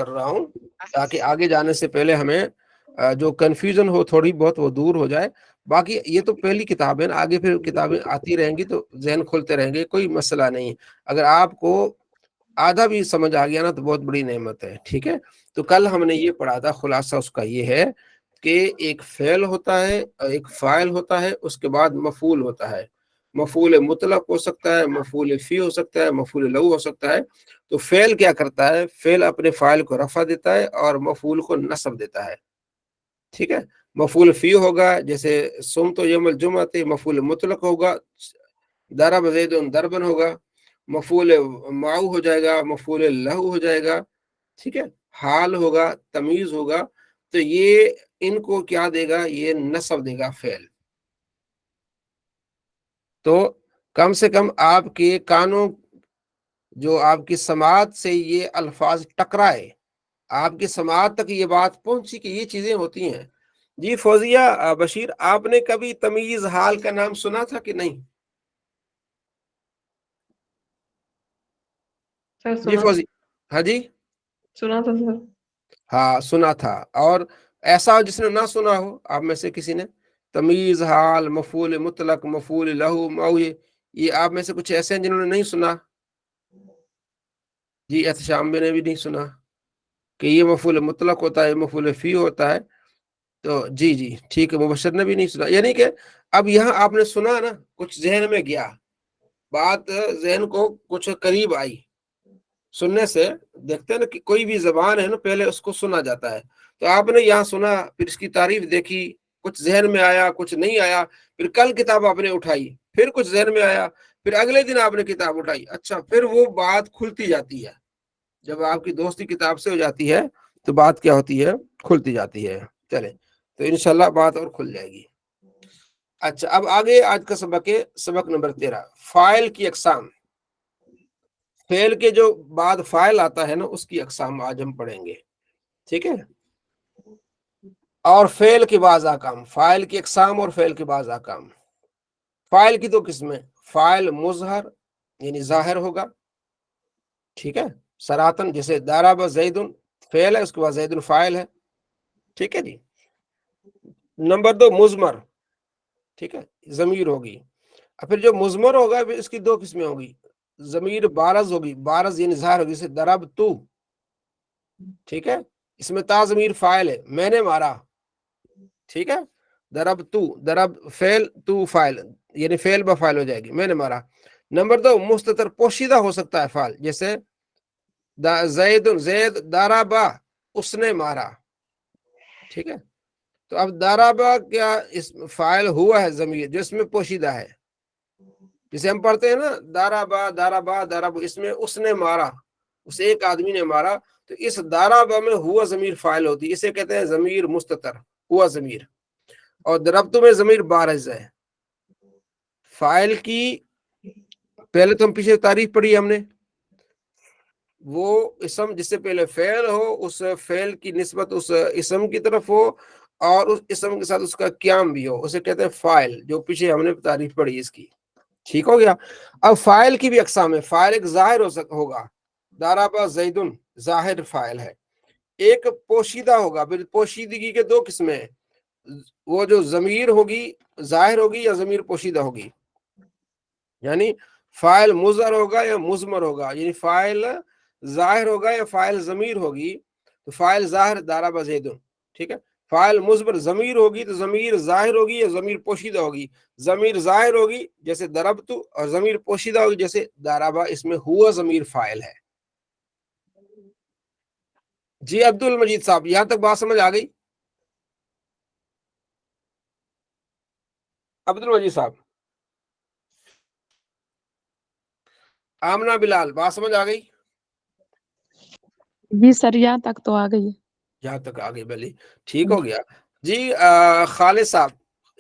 کر رہا ہوں تاکہ آگے جانے سے پہلے ہمیں جو کنفیوژن ہو تھوڑی بہت وہ دور ہو جائے. باقی یہ تو پہلی کتاب ہے نا، آگے پھر کتابیں آتی رہیں گی تو ذہن کھلتے رہیں گے، کوئی مسئلہ نہیں. اگر آپ کو آدھا بھی سمجھ آ گیا نا تو بہت بڑی نعمت ہے. ٹھیک ہے، تو کل ہم نے یہ پڑھا تھا، خلاصہ اس کا یہ ہے کہ ایک فعل ہوتا ہے، ایک فاعل ہوتا ہے، اس کے بعد مفعول ہوتا ہے. مفعول مطلق ہو سکتا ہے، مفعول فی ہو سکتا ہے، مفعول لہو ہو سکتا ہے. تو فعل کیا کرتا ہے؟ فعل اپنے فاعل کو رفع دیتا ہے اور مفعول کو نصب دیتا ہے. ٹھیک ہے، مفعول فی ہوگا جیسے سم تو یوم الجمعہ تھے، مفعول مطلق ہوگا ضرب زید ضربن ہوگا، مفعول معو ہو جائے گا، مفعول لہو ہو جائے گا. ٹھیک ہے، حال ہوگا، تمیز ہوگا. تو یہ ان کو کیا دے گا؟ یہ نصب دے گا فعل. تو کم سے کم آپ کے کانوں، جو آپ کی سماعت سے یہ الفاظ ٹکرائے، آپ کی سماعت تک یہ بات پہنچی کہ یہ چیزیں ہوتی ہیں. جی فوزیہ بشیر، آپ نے کبھی تمیز حال کا نام سنا تھا کہ نہیں؟ سر جی سنا فوزی، ہاں جی، سنا تھا سر. ہاں سنا تھا. اور ایسا جس نے نہ سنا ہو آپ میں سے کسی نے؟ تمیز حال، مفعول مطلق، مفعول لہو، معوی، یہ آپ میں سے کچھ ایسے ہیں جنہوں نے نہیں سنا؟ جی احتشام میں نے بھی نہیں سنا کہ یہ مفعول مطلق ہوتا ہے، مفعول فی ہوتا ہے. تو جی جی ٹھیک ہے، مبشر نے بھی نہیں سنا. یعنی کہ اب یہاں آپ نے سنا نا، کچھ ذہن میں گیا، بات ذہن کو کچھ قریب آئی. سننے سے دیکھتے ہیں نا کہ کوئی بھی زبان ہے نا، پہلے اس کو سنا جاتا ہے. تو آپ نے یہاں سنا، پھر اس کی تعریف دیکھی، کچھ ذہن میں آیا، کچھ نہیں آیا. پھر کل کتاب آپ نے اٹھائی، پھر کچھ ذہن میں آیا، پھر اگلے دن آپ نے کتاب اٹھائی. اچھا، پھر وہ بات کھلتی جاتی ہے. جب آپ کی دوستی کتاب سے ہو جاتی ہے تو بات کیا ہوتی ہے؟ کھلتی جاتی ہے. چلے تو انشاءاللہ بات اور کھل جائے گی. اچھا، اب آگے آج کا سبق ہے، سبق نمبر 13، فاعل کی اقسام. فعل کے جو بعد فاعل آتا ہے نا، اس کی اقسام آج ہم پڑھیں گے. ٹھیک ہے، اور فعل کے بعض احکام، فاعل کی اقسام اور فعل کے بعض احکام. فاعل کی دو قسمیں، فاعل مظہر یعنی ظاہر ہوگا. ٹھیک ہے، سراتن، جیسے ضرب زید فعل ہے، اس کے بعد زید فاعل ہے. ٹھیک ہے جی. نمبر 2 مضمر. ٹھیک ہے، ضمیر ہوگی. اور پھر جو مضمر ہوگا پھر اس کی دو قسمیں ہوگی، ضمیر بارز ہوگی، بارز یعنی ظاہر ہوگی، جیسے ضرب تو. ٹھیک ہے، اس میں تا ضمیر فاعل ہے، میں نے مارا. ٹھیک ہے، ضرب تو، ضرب فعل، تو فاعل، یعنی فعل بفاعل ہو جائے گی، میں نے مارا. نمبر 2 مستتر، پوشیدہ ہو سکتا ہے فعل، جیسے زید زید ضربا، اس نے مارا. ٹھیک ہے، تو اب ضربا کیا اس فاعل ہوا ہے ضمیر جو اس میں پوشیدہ ہے. جسے ہم پڑھتے ہیں نا ضربا ضربا ضرب، اس میں اس نے مارا، اس ایک آدمی نے مارا. تو اس ضربا میں ہوا ضمیر فاعل ہوتی ہے، اسے کہتے ہیں ضمیر مستتر، ہوا ضمیر. اور ضربت میں ضمیر بارز ہے. فاعل کی پہلے تو ہم پیچھے تعریف پڑھی ہم نے، وہ اسم جس سے پہلے فعل ہو، اس فعل کی نسبت اس اسم کی طرف ہو، اور اس اسم کے ساتھ اس کا قیام بھی ہو، اسے کہتے ہیں فاعل، جو پیچھے ہم نے تعریف پڑھی اس کی. ٹھیک ہو گیا. اب فاعل کی بھی اقسام ہے. فاعل ایک ظاہر ہوگا، ضرب زیدن ظاہر فاعل ہے. ایک پوشیدہ ہوگا، پھر پوشیدگی کے دو قسمیں ہیں، وہ جو ضمیر ہوگی ظاہر ہوگی یا ضمیر پوشیدہ ہوگی. یعنی فاعل مظہر ہوگا یا مضمر ہوگا، یعنی فاعل ظاہر ہوگا یا فاعل ضمیر ہوگی. تو فاعل ظاہر ضرب زیدن. ٹھیک ہے، فاعل مضمر ضمیر ہوگی تو ضمیر ظاہر ہوگی یا ضمیر پوشیدہ ہوگی. ضمیر ظاہر ہوگی جیسے ضربت، اور ضمیر پوشیدہ ہوگی جیسے ضربا، اس میں ہوا ضمیر فاعل ہے. جی عبد المجید صاحب، یہاں تک بات سمجھ آ گئی؟ عبد المجید صاحب، آمنہ بلال، بات سمجھ آ گئی؟ جی سر، یہاں تک تو آ گئی. یہاں تک آ گئی، بلی ٹھیک ہو گیا. جی خالد صاحب،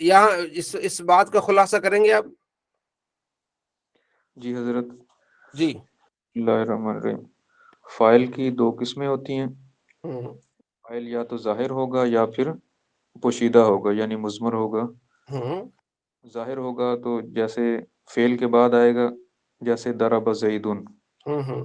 یہاں اس بات کا خلاصہ کریں گے آپ؟ جی حضرت. جی بسم اللہ الرحمن الرحیم. فاعل کی دو قسمیں ہوتی ہیں. ہوں فاعل یا تو ظاہر ہوگا یا پھر پوشیدہ ہوگا، یعنی مضمر ہوگا. ہوں ظاہر ہوگا تو جیسے فعل کے بعد آئے گا، جیسے ضرب زیدن. ہوں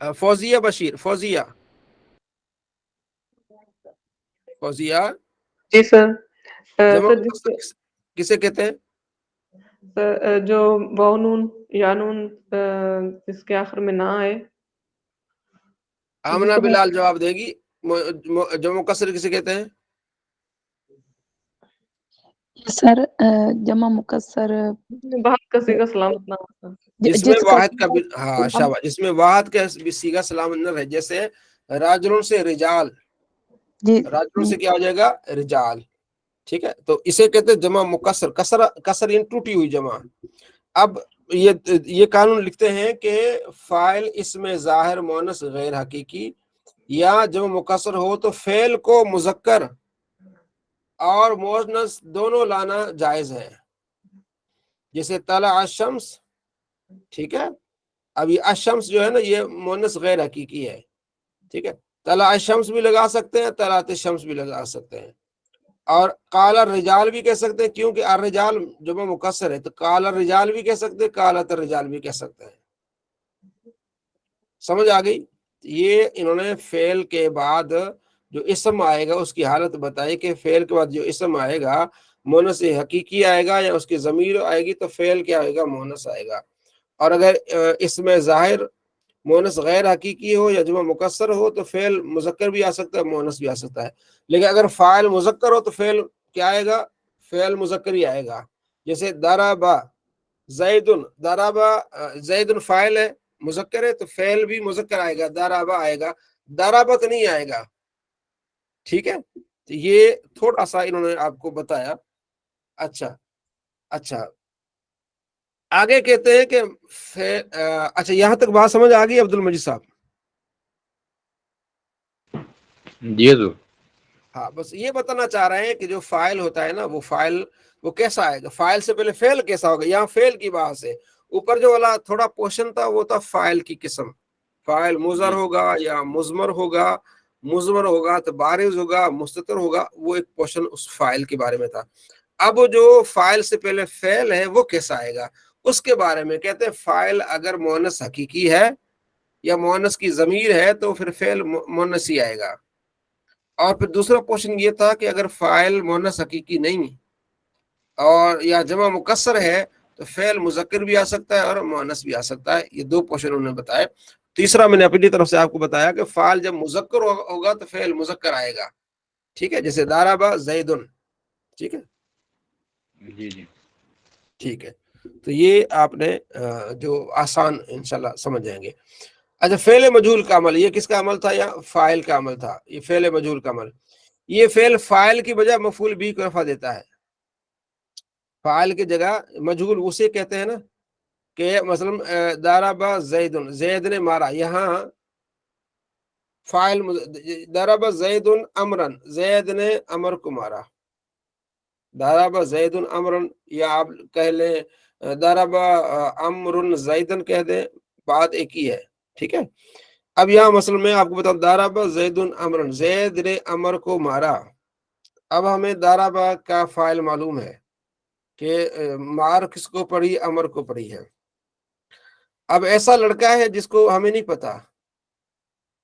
فوزیہ بشیر، فوزیہ فوزیہ جی سر جمع سر مکسر کسے کہتے ہیں؟ جو واو نون یا نون جس کے آخر میں نہ آئے. آمنہ بلال جواب دے گی. جمع مکسر کسے کہتے ہیں؟ سر جمع مکسر واحد کا صیغہ سلامت نہ ہو جس میں واحد کا ہاں شاباش، جس میں واحد کا صیغہ سلامت نہ رہے، جیسے راجلوں سے رجال، راجلوں سے کیا ہو جائے گا؟ رجال. ٹھیک ہے، تو اسے کہتے ہیں جمع مکسر، کسر ان ٹوٹی ہوئی جمع. اب یہ قانون لکھتے ہیں کہ فاعل اس میں ظاہر مؤنث غیر حقیقی یا جمع مکسر ہو تو فعل کو مذکر اور مؤنث دونوں لانا جائز ہے. جیسے طلع الشمس، ٹھیک ہے، اب یہ الشمس جو ہے نا یہ مؤنث غیر حقیقی ہے. ٹھیک ہے، طلع الشمس بھی لگا سکتے ہیں، طلعت الشمس بھی لگا سکتے ہیں. اور قال الرجال بھی کہہ سکتے ہیں، کیونکہ الرجال جمع مکسر ہے، تو قال الرجال بھی کہہ سکتے ہیں، قالت الرجال بھی کہہ سکتے ہیں. سمجھ آ گئی؟ یہ انہوں نے فعل کے بعد جو اسم آئے گا اس کی حالت بتائی کہ فعل کے بعد جو اسم آئے گا مؤنث حقیقی آئے گا یا اس کی ضمیر آئے گی تو فعل کیا آئے گا؟ مؤنث آئے گا. اور اگر اس میں ظاہر مؤنث غیر حقیقی ہو یا جمع مکسر ہو تو فعل مذکر بھی آ سکتا ہے، مؤنث بھی آ سکتا ہے. لیکن اگر فاعل مذکر ہو تو فعل کیا آئے گا؟ فعل مذکر ہی آئے گا. جیسے ضربا زیدن، ضربا زیدن فاعل ہے، مذکر ہے، تو فعل بھی مذکر آئے گا، ضربا آئے گا، ضربت نہیں آئے گا. ٹھیک ہے، تو یہ تھوڑا سا انہوں نے آپ کو بتایا. اچھا آگے کہتے ہیں کہ اچھا یہاں تک بات سمجھ آ گئی عبد المجید صاحب؟ جی حضور. ہاں، بس یہ بتانا چاہ رہے ہیں کہ جو فاعل ہوتا ہے نا وہ فاعل وہ کیسا آئے گا؟ فاعل سے پہلے فعل کیسا ہوگا؟ یہاں فعل کی بات ہے، اوپر جو والا تھوڑا پورشن تھا وہ تھا فاعل کی قسم. فاعل مضر ہوگا یا مضمر ہوگا، مضمر ہوگا تو بارز ہوگا، مستتر ہوگا، وہ ایک پورشن اس فاعل کے بارے میں تھا. اب جو فاعل سے پہلے فعل ہے وہ کیسا آئے گا اس کے بارے میں کہتے ہیں فاعل اگر مؤنث حقیقی ہے یا مؤنث کی ضمیر ہے تو پھر فعل مؤنث ہی آئے گا. اور پھر دوسرا پورشن یہ تھا کہ اگر فاعل مؤنث حقیقی نہیں اور یا جمع مکسر ہے تو فعل مذکر بھی آ سکتا ہے اور مؤنث بھی آ سکتا ہے. یہ دو پورشن انہوں نے بتائے. تیسرا میں نے اپنی طرف سے آپ کو بتایا کہ فاعل جب مذکر ہوگا تو فعل مذکر آئے گا. ٹھیک ہے، جیسے ضرب زیدن. ٹھیک ہے جی جی ٹھیک ہے، تو یہ آپ نے جو آسان انشاءاللہ سمجھ جائیں گے. اچھا، فعل مجہول کا عمل، یہ کس کا عمل تھا یا فاعل کا عمل تھا؟ یہ فعل مجہول کا عمل، یہ فعل فاعل کی بجائے مفعول بھی کو رفع دیتا ہے. فاعل کی جگہ مجہول اسے کہتے ہیں نا کہ مثلا ضرب زیدن، زید نے مارا، یہاں فاعل ضرب زید امرن، زید نے امر کو مارا. ضرب زید امرن، یا آپ کہہ لیں ضرب امر زیدن کہہ دیں، بات ایک ہی ہے. ٹھیک ہے، اب یہاں مثلا میں آپ کو بتاؤں ضرب زید امرن، زید نے امر کو مارا. اب ہمیں ضرب کا فاعل معلوم ہے کہ مار کس کو پڑی؟ امر کو پڑی ہے. اب ایسا لڑکا ہے جس کو ہمیں نہیں پتا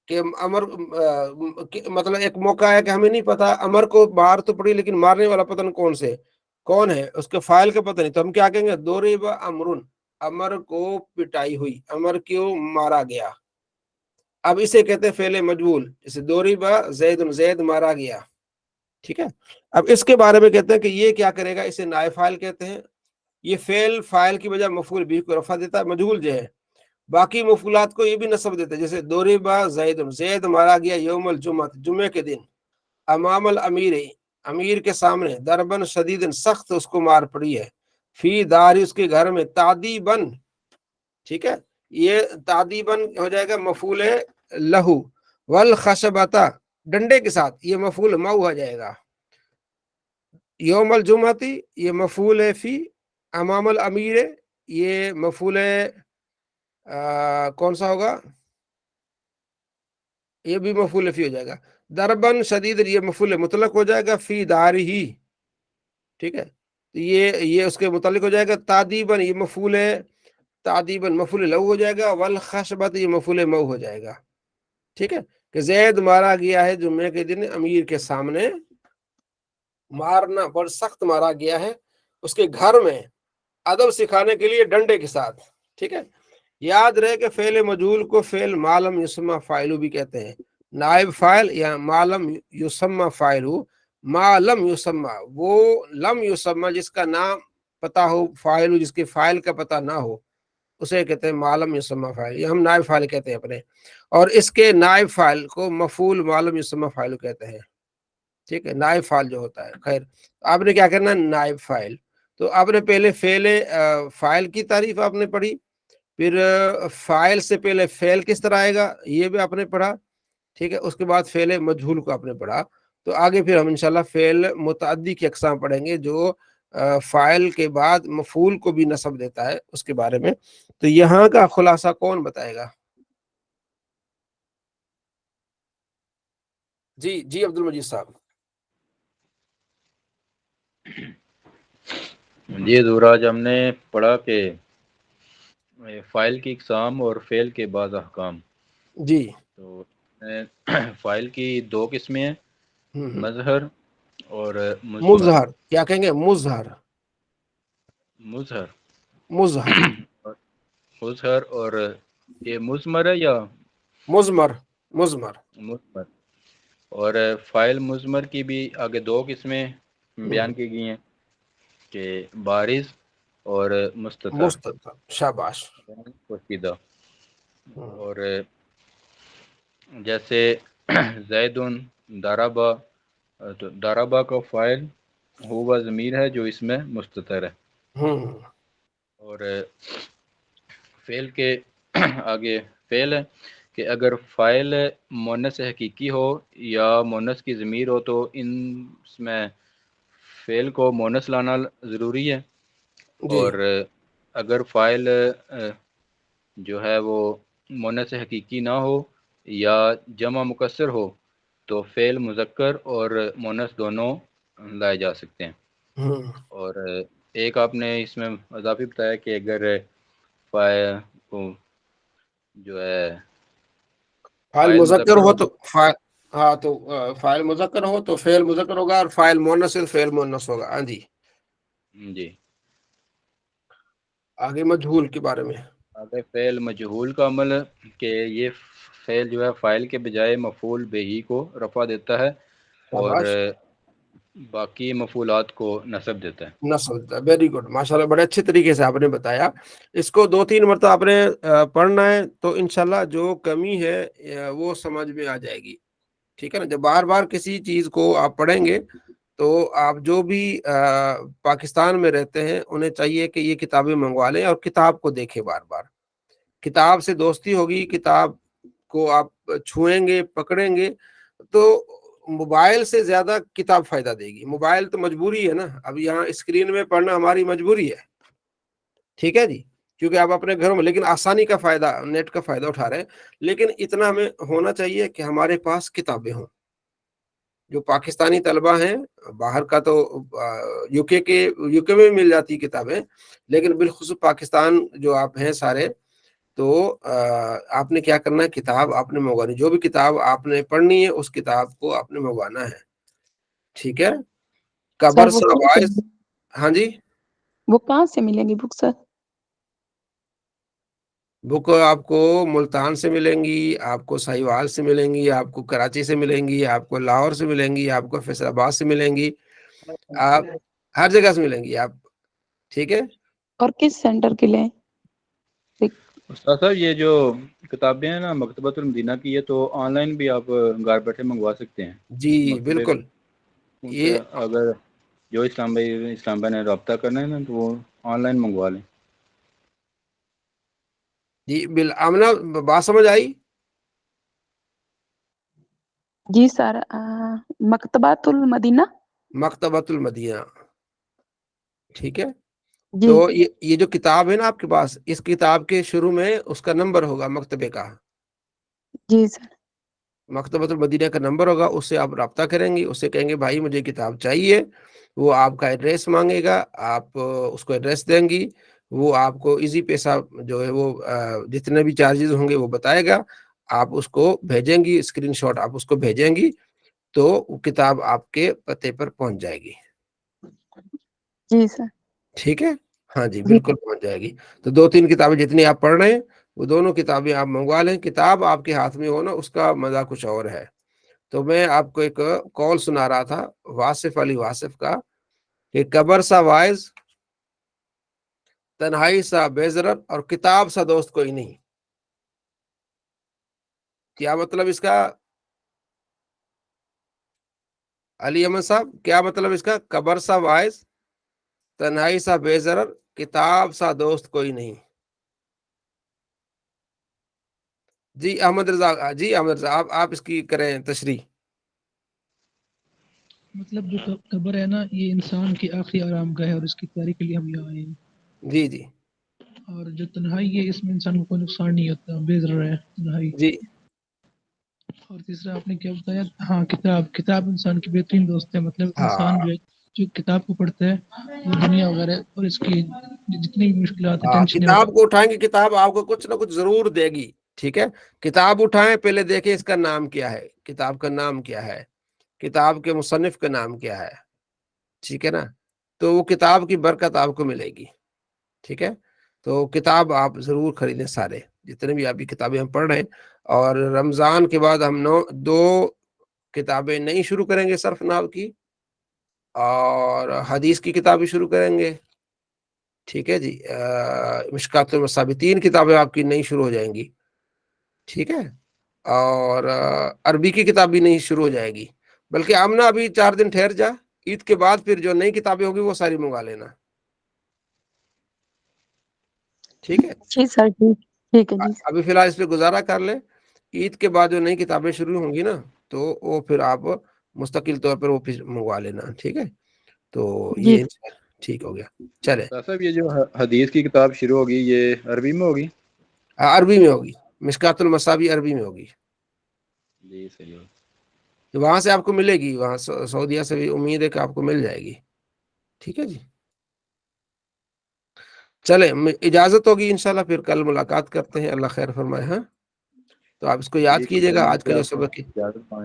کہ امر، مطلب ایک موقع ہے کہ ہمیں نہیں پتا امر کو مار تو پڑی لیکن مارنے والا پتہ نہیں کون ہے، اس کے فاعل کا پتہ نہیں، تو ہم کیا کہیں گے؟ ضرب امرن، امر کو پٹائی ہوئی، امر کیوں مارا گیا. اب اسے کہتے ہیں فعل مجہول، جیسے ضرب زید، زید مارا گیا. ٹھیک ہے، اب اس کے بارے میں کہتے ہیں کہ یہ کیا کرے گا؟ اسے نائب فاعل کہتے ہیں. یہ فعل فاعل کی بجائے مفعول بھی کو رفع دیتا ہے، مجہول جو ہے. باقی مفعولات کو یہ بھی نصب دیتا ہے، جیسے ضرب زید، زید مارا گیا یوم الجمعہ، جمعے کے دن. امام الامیر، امیر کے سامنے، ضربن شدید، سخت اس کو مار پڑی ہے. فی دار، اس کے گھر میں، تعدیبن. ٹھیک ہے، یہ تعدیبن ہو جائے گا مفعول لہو. والخشبۃ، ڈنڈے کے ساتھ، یہ مفعول مؤ ہو جائے گا. یوم الجمعتی، یہ مفعول فی. امام الامیر، یہ مفعول کون سا ہوگا؟ یہ بھی مفعول فی ہو جائے گا. ضربن شدید، یہ مفعول مطلق ہو جائے گا، فی دار ہی. ٹھیک ہے، تو یہ اس کے متعلق ہو جائے گا. تعدیبن، یہ مفعول تعدیباً مفعول لو ہو جائے گا، والخشبۃ یہ مفعول مو ہو جائے گا. ٹھیک ہے کہ زید مارا گیا ہے جمعے کے دن امیر کے سامنے، مارنا بڑا سخت مارا گیا ہے اس کے گھر میں ادب سکھانے کے لیے ڈنڈے کے ساتھ. ٹھیک ہے، یاد رہے کہ فعل مجہول کو فعل معلم یسمى فاعل بھی کہتے ہیں، نائب فاعل یا معلم یسمى فاعل. معلم یسمى وہ لم یسمى جس کا نام پتا ہو، فاعل جس کے فاعل کا پتہ نہ ہو اسے کہتے ہیں معلم یسمى فاعل، یہ ہم نائب فاعل کہتے ہیں اپنے، اور اس کے نائب فاعل کو مفعول معلم یسمى فاعل کہتے ہیں. ٹھیک ہے، نائب فاعل جو ہوتا ہے. خیر آپ نے کیا کرنا ہے، نائب فاعل. تو آپ نے پہلے فعل فاعل کی تعریف آپ نے پڑھی، پھر فاعل سے پہلے فعل کس طرح آئے گا یہ بھی آپ نے پڑھا. ٹھیک ہے، اس کے بعد فعل مجہول کو آپ نے پڑھا. تو آگے پھر ہم انشاءاللہ فعل متعدی کی اقسام پڑھیں گے جو فاعل کے بعد مفعول کو بھی نصب دیتا ہے اس کے بارے میں. تو یہاں کا خلاصہ کون بتائے گا؟ جی عبد المجید صاحب. جی حضور، آج ہم نے پڑھا کہ فاعل کی اقسام اور فعل کے بعض احکام. جی تو فاعل کی دو قسمیں ہیں، مظہر اور مثمر. مظہر کیا کہیں گے؟ مظہر مظہر مظہر مظہر اور یہ مضمر ہے یا مضمر مضمر مثمر. اور فاعل مضمر کی بھی آگے دو قسمیں بیان کی گئی ہیں کہ بارز اور مستتر. مستتر، شاباش. پوشیدہ. اور جیسے زیدن ضربا، تو ضربا کا فاعل ہوا ضمیر ہے جو اس میں مستتر ہے. اور فعل کے آگے فعل ہے کہ اگر فاعل مؤنث حقیقی ہو یا مؤنث کی ضمیر ہو تو اس میں فعل کو مؤنث لانا ضروری ہے. جی اور اگر فاعل جو ہے وہ مؤنث حقیقی نہ ہو یا جمع مکسر ہو تو فعل مذکر اور مؤنث دونوں لائے جا سکتے ہیں. اور ایک آپ نے اس میں اضافی بتایا کہ اگر فاعل کو جو ہے فاعل مذکر ہو تو ہاں تو فاعل مذکر ہو تو فعل مذکر ہوگا، اور فاعل مؤنث فعل مؤنث ہوگا. ہاں جی. جی آگے مجہول کے بارے میں. آگے فعل مجہول کا عمل کہ یہ فعل جو ہے فاعل کے بجائے مفعول بہی کو رفع دیتا ہے اور شاباش. باقی مفعولات کو نصب دیتا ہے. نصب، ویری گڈ، ماشاءاللہ بڑے اچھے طریقے سے آپ نے بتایا. اس کو 2-3 مرتبہ آپ نے پڑھنا ہے تو انشاءاللہ جو کمی ہے وہ سمجھ میں آ جائے گی. ٹھیک ہے نا، جب بار بار کسی چیز کو آپ پڑھیں گے تو آپ جو بھی پاکستان میں رہتے ہیں انہیں چاہیے کہ یہ کتابیں منگوا لیں اور کتاب کو دیکھیں بار بار. کتاب سے دوستی ہوگی، کتاب کو آپ چھوئیں گے، پکڑیں گے تو موبائل سے زیادہ کتاب فائدہ دے گی. موبائل تو مجبوری ہے نا، اب یہاں اسکرین میں پڑھنا ہماری مجبوری ہے. ٹھیک ہے جی، کیونکہ آپ اپنے گھروں میں، لیکن آسانی کا فائدہ، نیٹ کا فائدہ اٹھا رہے ہیں. لیکن اتنا ہمیں ہونا چاہیے کہ ہمارے پاس کتابیں ہوں. جو پاکستانی طلبہ ہیں، باہر کا تو یو کے میں مل جاتی کتابیں، لیکن بالخصوص پاکستان جو آپ ہیں سارے، تو آپ نے کیا کرنا ہے، کتاب آپ نے منگوانی، جو بھی کتاب آپ نے پڑھنی ہے اس کتاب کو آپ نے منگوانا ہے. ٹھیک ہے، قبر سر سوائز. ہاں جی، وہ کہاں سے ملیں گی بک سر؟ بک آپ کو ملتان سے ملیں گی، آپ کو ساہیوال سے ملیں گی، آپ کو کراچی سے ملیں گی، آپ کو لاہور سے ملیں گی، آپ کو فیصل آباد سے ملیں گی، آپ ہر جگہ سے ملیں گی آپ. ٹھیک ہے، اور کس سینٹر کے لیں؟ استاد صاحب یہ جو کتابیں ہیں نا مکتبۃ المدینہ کی، یہ تو آن لائن بھی آپ گھر بیٹھے منگوا سکتے ہیں. جی مکتبے بالکل. ان سے یہ اگر جو اسلام بھائی نے رابطہ کرنا ہے نا تو وہ آن لائن منگوا لیں. جی آمنہ، بات سمجھ آئی؟ جی سر، مکتبۃ المدینہ. مکتبۃ المدینہ. ٹھیک ہے، جی تو یہ جو کتاب ہے نا آپ کے پاس، اس کتاب کے شروع میں اس کا نمبر ہوگا مکتبے کا. جی سر. مکتبۃ المدینہ کا نمبر ہوگا، اس سے آپ رابطہ کریں گے، اس سے کہیں گے بھائی مجھے کتاب چاہیے. وہ آپ کا ایڈریس مانگے گا، آپ اس کو ایڈریس دیں گی، وہ آپ کو ایزی پیسہ جو ہے وہ جتنے بھی چارجز ہوں گے وہ بتائے گا. آپ اس کو بھیجیں گی، اسکرین شاٹ آپ اس کو بھیجیں گی تو وہ کتاب آپ کے پتے پر پہنچ جائے گی. جی سر. ٹھیک ہے، ہاں جی جی بالکل پہنچ جائے گی. تو 2-3 کتابیں جتنی آپ پڑھ رہے ہیں وہ دونوں کتابیں آپ منگوا لیں. کتاب آپ کے ہاتھ میں ہونا اس کا مزہ کچھ اور ہے. تو میں آپ کو ایک کال سنا رہا تھا واصف علی واصف کا کہ قبر سا وائز، تنہائی سا بے ضرر اور کتاب سا دوست کوئی نہیں. کیا مطلب اس کا علی احمد صاحب؟ کیا مطلب اس کا؟ قبر سا وائز، تنہائی سا بے ضرر، کتاب سا دوست کوئی نہیں. جی احمد رضا، جی احمد رضا آپ اس کی کریں تشریح. مطلب جو قبر ہے نا یہ انسان کی آخری آرام گاہ ہے اور اس کی تیاری کے لیے ہم یہاں آئے ہیں. جی جی. اور جو تنہائی ہے اس میں انسان کو کوئی نقصان نہیں ہوتا، بے ضرر ہے تنہائی. جی. اور تیسرا آپ نے کیا بتایا؟ ہاں کتاب انسان کی بہترین دوست ہے. مطلب انسان جو ہے جو کتاب کو پڑھتا ہے وہ دنیا وغیرہ اور اس کی جتنی بھی مشکلات ہیں، ٹینشن کتاب کو اٹھائیں گے، کتاب آپ کو کچھ نہ کچھ ضرور دے گی. ٹھیک ہے، کتاب اٹھائیں، پہلے دیکھیں اس کا نام کیا ہے، کتاب کا نام کیا ہے، کتاب کے مصنف کا نام کیا ہے. ٹھیک ہے نا، تو وہ کتاب کی برکت آپ کو ملے گی. ٹھیک ہے، تو کتاب آپ ضرور خریدیں، سارے جتنے بھی آپ کی کتابیں ہم پڑھ رہے ہیں. اور رمضان کے بعد ہم 2 کتابیں نئی شروع کریں گے صرف ناو کی، اور حدیث کی کتابیں شروع کریں گے. ٹھیک ہے جی. مشکات المصابیح 3 کتابیں آپ کی نئی شروع ہو جائیں گی. ٹھیک ہے، اور عربی کی کتاب بھی نہیں شروع ہو جائے گی. بلکہ آمنا ابھی 4 دن ٹھہر جا، عید کے بعد پھر جو نئی کتابیں ہوگی وہ ساری منگا لینا. ٹھیک ہے، جی سر. ٹھیک ہے جی. ابھی فی الحال اس پہ گزارا کر لیں. عید کے بعد جو نئی کتابیں شروع ہوں گی نا تو وہ پھر آپ مستقل طور پر وہ پھر منگوا لینا. ٹھیک ہے، تو جی یہ ٹھیک ہو گیا. چلے، صاحب یہ جو حدیث کی کتاب شروع ہوگی یہ عربی میں ہوگی؟ عربی میں ہوگی. مشکات المصابیح عربی میں ہوگی. جی صحیح. وہاں سے آپ کو ملے گی، وہاں سعودیہ سے بھی امید ہے کہ آپ کو مل جائے گی. ٹھیک ہے جی. چلے، اجازت ہوگی انشاءاللہ، پھر کل ملاقات کرتے ہیں. اللہ خیر فرمائے. ہاں، تو آپ اس کو یاد ٹھیک ہے، کیجیے گا چلیں آج پھر کا جو آپ سبق ہے. اجازت پائیں.